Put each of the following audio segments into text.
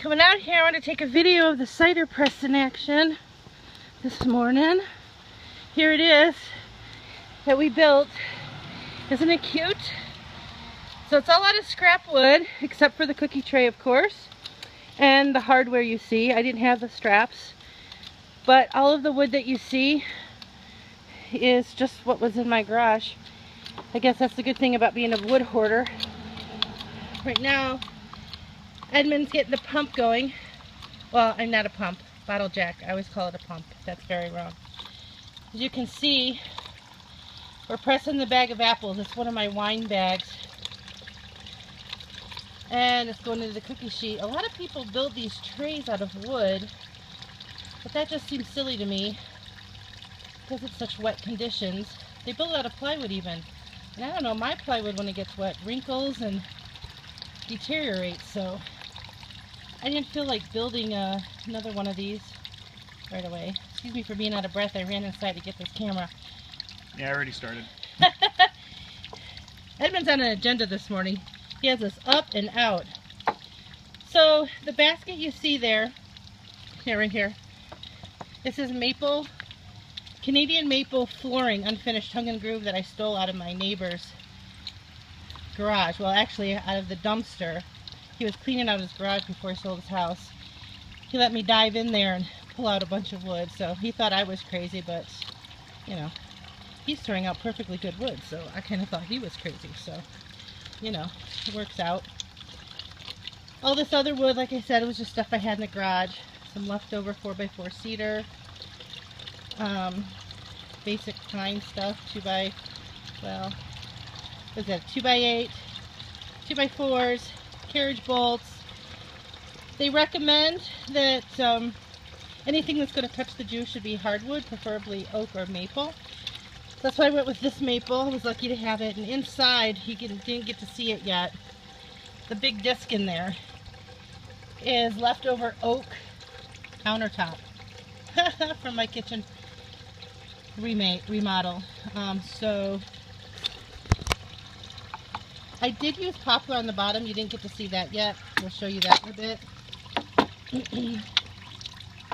Coming out here, I want to take a video of the cider press in action this morning. Here it is that we built. Isn't it cute? So it's all out of scrap wood, except for the cookie tray, of course, and the hardware you see. I didn't have the straps, but all of the wood that you see is just what was in my garage. I guess that's the good thing about being a wood hoarder. Right now, Edmund's getting the pump going. Well, I'm not a pump, bottle jack. I always call it a pump. That's very wrong. As you can see, we're pressing the bag of apples. It's one of my wine bags. And it's going into the cookie sheet. A lot of people build these trays out of wood, but that just seems silly to me because it's such wet conditions. They build it out of plywood even. And I don't know, my plywood when it gets wet wrinkles and deteriorates, so I didn't feel like building another one of these right away. Excuse me for being out of breath. I ran inside to get this camera. Yeah, I already started. Edmund's on an agenda this morning. He has us up and out. So the basket you see there, right here, this is maple, Canadian maple flooring, unfinished tongue and groove that I stole out of my neighbor's garage. Well, actually out of the dumpster. He was cleaning out his garage before he sold his house. He let me dive in there and pull out a bunch of wood, so he thought I was crazy, but you know, he's throwing out perfectly good wood, so I kind of thought he was crazy, so you know, it works out. All this other wood, like I said, it was just stuff I had in the garage. Some leftover 4x4 cedar, basic pine stuff, 2x, well, what is that, 2x8, 2x4s, carriage bolts. They recommend that anything that's going to touch the juice should be hardwood, preferably oak or maple. That's why I went with this maple. I was lucky to have it. And inside, he didn't get to see it yet. The big disc in there is leftover oak countertop from my kitchen remodel. So I did use poplar on the bottom. You didn't get to see that yet. We'll show you that in a bit.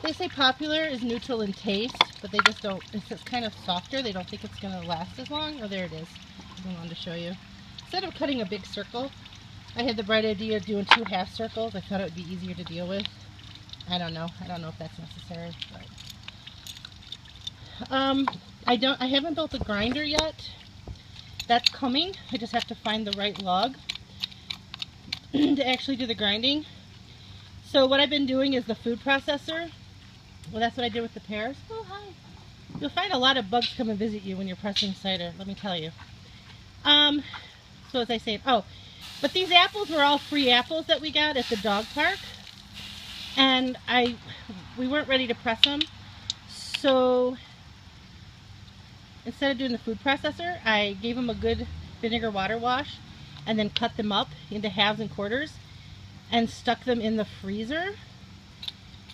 They say popular is neutral in taste, but they just don't, it's kind of softer. They don't think it's going to last as long. Oh, there it is. I wanted to show you. Instead of cutting a big circle, I had the bright idea of doing 2 half circles. I thought it would be easier to deal with. I don't know. I don't know if that's necessary. But I haven't built a grinder yet. That's coming. I just have to find the right log to actually do the grinding. So what I've been doing is the food processor. Well, that's what I did with the pears. Oh, hi. You'll find a lot of bugs come and visit you when you're pressing cider, let me tell you. So as I say, oh, but these apples were all free apples that we got at the dog park. And we weren't ready to press them. So instead of doing the food processor, I gave them a good vinegar water wash and then cut them up into halves and quarters and stuck them in the freezer.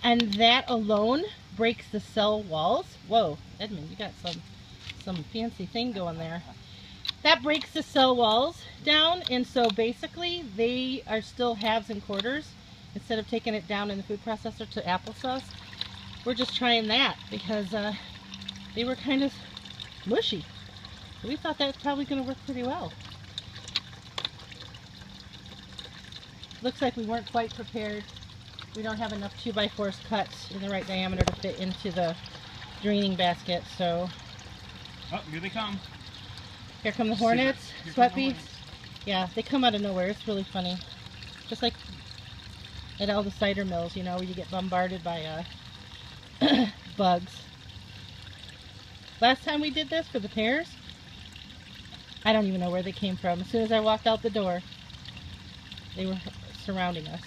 And that alone breaks the cell walls. Whoa, Edmund, you got some fancy thing going there. That breaks the cell walls down, and so basically they are still halves and quarters instead of taking it down in the food processor to applesauce. We're just trying that because they were kind of mushy. So we thought that was probably going to work pretty well. Looks like we weren't quite prepared. We don't have enough 2x4s cut in the right diameter to fit into the draining basket, so... Oh, here they come. Here come the hornets, sweat bees. Yeah, they come out of nowhere. It's really funny. Just like at all the cider mills, you know, where you get bombarded by bugs. Last time we did this for the pears, I don't even know where they came from. As soon as I walked out the door, they were surrounding us.